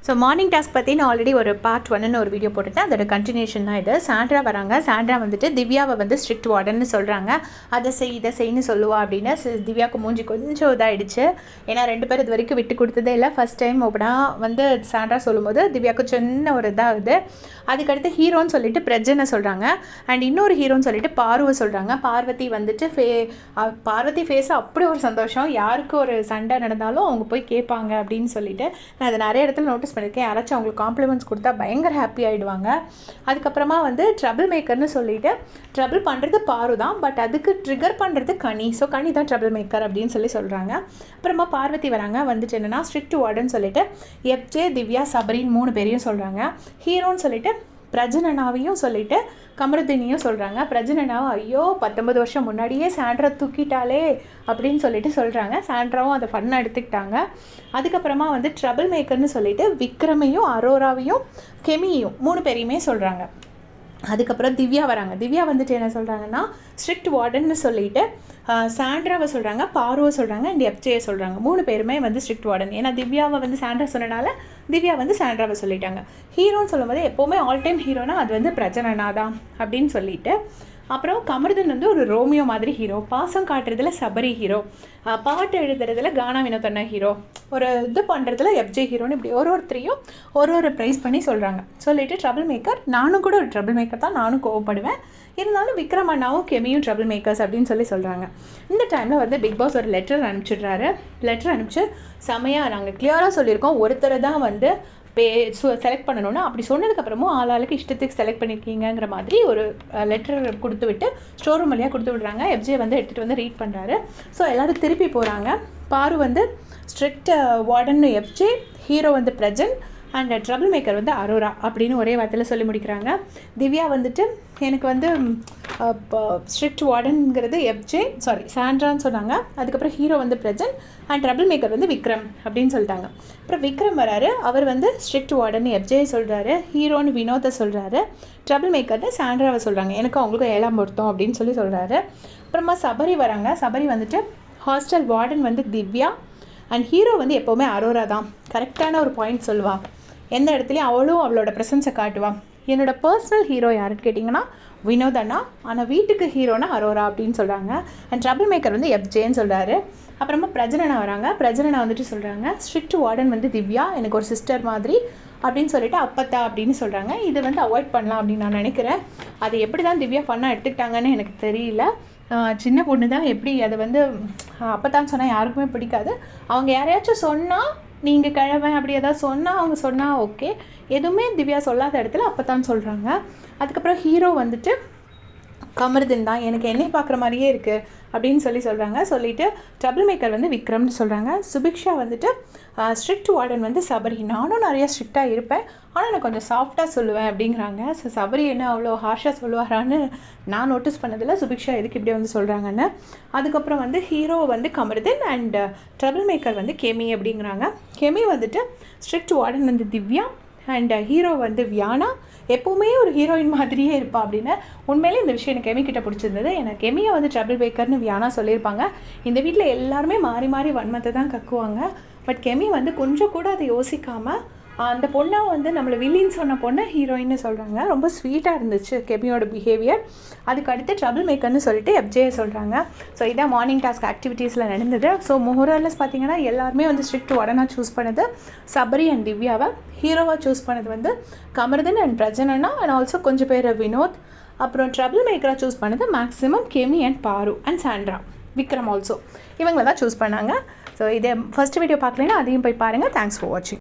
So morning task பற்றி நான் already ஒரு பார்ட் 1ன்னு ஒரு வீடியோ போட்டுட்டேன். அதோட கண்டினியூஷன் தான் இது. சாண்ட்ரா வராங்க. சாண்ட்ரா வந்துட்டு திவ்யாவை வந்து ஸ்ட்ரிக்ட் வார்டன்னு சொல்கிறாங்க. அதை செய் இதை செய்ன்னு சொல்லுவா அப்படின்னு திவ்யாவுக்கு மூஞ்சி கொஞ்சம் இதாகிடுச்சு. ஏன்னா 2 பேர் இது வரைக்கும் விட்டு கொடுத்ததே இல்லை. ஃபஸ்ட் டைம் ஓப்பனாக வந்து சாண்ட்ரா சொல்லும்போது திவ்யாவுக்கு சின்ன ஒரு இதாகுது. அதுக்கடுத்து ஹீரோன்னு சொல்லிட்டு பிரஜனை சொல்கிறாங்க. அண்ட் இன்னொரு ஹீரோன்னு சொல்லிட்டு பார்வை சொல்கிறாங்க. பார்வதி வந்துட்டு பார்வதி ஃபேஸில் அப்படி ஒரு சந்தோஷம். யாருக்கு ஒரு சண்டை நடந்தாலும் அவங்க போய் கேட்பாங்க அப்படின்னு சொல்லிட்டு நான் அதை நிறைய இடத்துல நோட்டீஸ் பண்ணியிருக்கேன். யாராச்சும் அவங்களுக்கு காம்ப்ளிமெண்ட்ஸ் கொடுத்தா பயங்கர ஹாப்பி ஆகிடுவாங்க. அதுக்கப்புறமா வந்து ட்ரபிள் மேக்கர்னு சொல்லிட்டு ட்ரபிள் பண்ணுறது பாரு தான், பட் அதுக்கு ட்ரிகர் பண்ணுறது கனி. ஸோ கனி தான் ட்ரபிள் மேக்கர் அப்படின்னு சொல்கிறாங்க. அப்புறமா பார்வதி வராங்க. வந்துட்டு என்னென்னா ஸ்ட்ரிக்ட் வார்டுன்னு சொல்லிட்டு எஃப்ஜே, திவ்யா, சபரின்னு 3 பேரையும் சொல்கிறாங்க. ஹீரோன்னு சொல்லிட்டு பிரஜனனாவையும் சொல்லிட்டு கமருதீனையும் சொல்கிறாங்க. பிரஜனனாவை ஐயோ 19 வருஷம் முன்னாடியே சாண்ட்ரா தூக்கிட்டாலே அப்படின்னு சொல்லிட்டு சொல்கிறாங்க. சாண்ட்ராவும் அதை ஃபன்னாக எடுத்துக்கிட்டாங்க. அதுக்கப்புறமா வந்து ட்ரபிள் மேக்கர்னு சொல்லிட்டு விக்ரமையும் அரோராவையும் கெமியையும் 3 பேரையுமே சொல்கிறாங்க. அதுக்கப்புறம் திவ்யா வராங்க. திவ்யா வந்துட்டு என்ன சொல்கிறாங்கன்னா ஸ்ட்ரிக்ட் வார்டன்னு சொல்லிட்டு சாண்ட்ராவை சொல்கிறாங்க, பார்வை சொல்கிறாங்க, அண்ட் எஃப்ஜே சொல்கிறாங்க. 3 பேருமே வந்து ஸ்ட்ரிக்ட் வார்டன். ஏன்னா திவ்யாவை வந்து சாண்ட்ரா சொன்னனால திவ்யா வந்து சாண்ட்ராவை சொல்லிட்டாங்க. ஹீரோன்னு சொல்லும்போது எப்போவுமே ஆல் டைம் ஹீரோனா அது வந்து பிரஜனனா தான் அப்படின்னு சொல்லிட்டு, அப்புறம் கமருதன் வந்து ஒரு ரோமியோ மாதிரி ஹீரோ, பாசம் காட்டுறதுல சபரி ஹீரோ, பாட்டு எழுதுறதுல கானா வினோதண்ணா ஹீரோ, ஒரு இது பண்ணுறதுல எஃப்ஜே ஹீரோன்னு இப்படி ஒருத்தரையும் ஒரு ப்ரைஸ் பண்ணி சொல்கிறாங்க. சொல்லிவிட்டு ட்ரபிள் மேக்கர், நானும் கூட ஒரு ட்ரபிள் மேக்கர் தான், நானும் கோவப்படுவேன், இருந்தாலும் விக்ரம் அண்ணாவும் கெமியும் ட்ரபிள் மேக்கர்ஸ் அப்படின்னு சொல்கிறாங்க. இந்த டைமில் வந்து பிக் பாஸ் ஒரு லெட்டர் அனுப்பிச்சிடுறாரு. லெட்டர் அனுப்பிச்சு செமையாக நாங்கள் கிளியராக சொல்லியிருக்கோம், ஒருத்தரை தான் வந்து செலக்ட் பண்ணணும்னு. அப்படி சொன்னதுக்கப்புறமும் ஆளாளுக்கு இஷ்டத்துக்கு செலக்ட் பண்ணியிருக்கீங்கிற மாதிரி ஒரு லெட்டர் கொடுத்து விட்டு ஸ்டோர் ரூம் வழியாக கொடுத்து விடுறாங்க. எஃப்ஜே வந்து எடுத்துகிட்டு வந்து ரீட் பண்ணுறாரு. ஸோ எல்லோரும் திருப்பி போகிறாங்க. பாரு வந்து ஸ்ட்ரிக்ட் வார்டன் எஃப்ஜே, ஹீரோ வந்து பிரஜன், அண்ட் ட்ரபிள் மேக்கர் வந்து அரோரா அப்படின்னு ஒரே வார்த்தையில் சொல்லி முடிக்கிறாங்க. திவ்யா வந்துட்டு எனக்கு வந்து ஸ்ட்ரிக்ட் வார்டனுங்கிறது எஃப்ஜே சாண்ட்ரான்னு சொன்னாங்க. அதுக்கப்புறம் ஹீரோ வந்து பிரஜன் அண்ட் ட்ரபிள் மேக்கர் வந்து விக்ரம் அப்படின்னு சொல்லிட்டாங்க. அப்புறம் விக்ரம் வராரு. அவர் வந்து ஸ்ட்ரிக்ட் வார்டன் எஃப்ஜே சொல்கிறாரு, ஹீரோன்னு வினோத்தை சொல்கிறாரு, ட்ரபிள் மேக்கர்னு சாண்ட்ராவை சொல்கிறாங்க. எனக்கு அவங்களுக்கும் 7ஆம் பொருத்தம் அப்படின்னு சொல்கிறாரு. அப்புறமா சபரி வராங்க. சபரி வந்துட்டு ஹாஸ்டல் வார்டன் வந்து திவ்யா அண்ட் ஹீரோ வந்து எப்போவுமே அரோரா தான், கரெக்டான ஒரு பாயிண்ட் சொல்லுவாள். எந்த இடத்துலையும் அவளும் அவளோட ப்ரெசன்ஸை காட்டுவாள். என்னோடய பர்சனல் ஹீரோ யாருன்னு கேட்டிங்கன்னா வினோத் அண்ணா, ஆனால் வீட்டுக்கு ஹீரோனா அரோரா அப்படின்னு சொல்கிறாங்க. அண்ட் ட்ரபிள் மேக்கர் வந்து எஃப்ஜேன்னு சொல்கிறாரு. அப்புறமா பிரஜனனா வராங்க. பிரஜனனா வந்துட்டு சொல்கிறாங்க ஸ்ட்ரிக்ட் வார்டன் வந்து திவ்யா, எனக்கு ஒரு சிஸ்டர் மாதிரி அப்படின்னு சொல்லிட்டு அப்பத்தா அப்படின்னு சொல்கிறாங்க. இது வந்து அவாய்ட் பண்ணலாம் அப்படின்னு நான் நினைக்கிறேன். அது எப்படி தான் திவ்யா ஃபன்னாக எடுத்துக்கிட்டாங்கன்னு எனக்கு தெரியல. சின்ன பொண்ணு தான், எப்படி அதை வந்து அப்போத்தான் சொன்னால் யாருக்குமே பிடிக்காது. அவங்க யாரையாச்சும் சொன்னால் நீங்கள் கிழமை அப்படி ஏதாவது சொன்னால் அவங்க சொன்னால் ஓகே, எதுவுமே திவ்யா சொல்லாத இடத்துல அப்போத்தான் சொல்கிறாங்க. அதுக்கப்புறம் ஹீரோ வந்துட்டு கமருதன் தான், எனக்கு என்னை பார்க்குற மாதிரியே இருக்குது அப்படின்னு சொல்கிறாங்க. சொல்லிவிட்டு ட்ரபிள் மேக்கர் வந்து விக்ரம்னு சொல்கிறாங்க. சுபிக்ஷா வந்துட்டு ஸ்ட்ரிக்ட் வார்டன் வந்து சபரி, நானும் நிறையா ஸ்ட்ரிக்டாக இருப்பேன், ஆனால் நான் கொஞ்சம் சாஃப்டாக சொல்லுவேன் அப்படிங்கிறாங்க. ஸோ சபரி என்ன அவ்வளோ ஹார்ஷாக சொல்லுவாரான்னு நான் நோட்டீஸ் பண்ணதில்லை, சுபிக்ஷா எதுக்கு இப்படி வந்து சொல்கிறாங்கன்னு. அதுக்கப்புறம் வந்து ஹீரோ வந்து கமருதன் அண்ட் ட்ரபிள் மேக்கர் வந்து கெமி அப்படிங்கிறாங்க. கெமி வந்துட்டு ஸ்ட்ரிக்ட் வார்டன் வந்து திவ்யா அண்ட் ஹீரோ வந்து வியானா, எப்போவுமே ஒரு ஹீரோயின் மாதிரியே இருப்பா அப்படின்னு. உண்மையிலே இந்த விஷயம் எனக்கு கெமி கிட்ட பிடிச்சிருந்தது. எனக்கு கெமியை வந்து ட்ரபிள் மேக்கர்னு வியானா சொல்லியிருப்பாங்க. இந்த வீட்டில் எல்லாருமே மாறி மாறி வன்மத்தை தான் கக்குவாங்க. பட் கெமி வந்து கொஞ்சம் கூட அதை யோசிக்காமல் அந்த பொண்ணை வந்து நம்மளை வில்லின்னு சொன்ன பொண்ணை ஹீரோயின்னு சொல்கிறாங்க. ரொம்ப ஸ்வீட்டாக இருந்துச்சு கெமியோட பிஹேவியர். அதுக்கு அடுத்து ட்ரபிள் மேக்கர்னு சொல்லிட்டு எஃப்ஜே சொல்கிறாங்க. ஸோ இதான் மார்னிங் டாஸ்க் ஆக்டிவிட்டீஸில் நடந்தது. ஸோ மோரலஸ் பார்த்தீங்கன்னா எல்லாருமே வந்து ஸ்ட்ரிக்ட் வார்டனாக சூஸ் பண்ணது சபரி அண்ட் திவ்யாவை, ஹீரோவாக சூஸ் பண்ணது வந்து கமருதன் அண்ட் பிரஜனனா அண்ட் ஆல்சோ கொஞ்சம் பேர் வினோத், அப்புறம் ட்ரபிள் மேக்கராக சூஸ் பண்ணது மேக்ஸிமம் கெமி அண்ட் பாரு அண்ட் சாண்ட்ரா, விக்ரம் ஆல்சோ, இவங்களை தான் சூஸ் பண்ணாங்க. ஸோ இதே ஃபஸ்ட் வீடியோ பார்க்கலைன்னா அதையும் போய் பாருங்கள். தேங்க்ஸ் ஃபார் வாட்சிங்.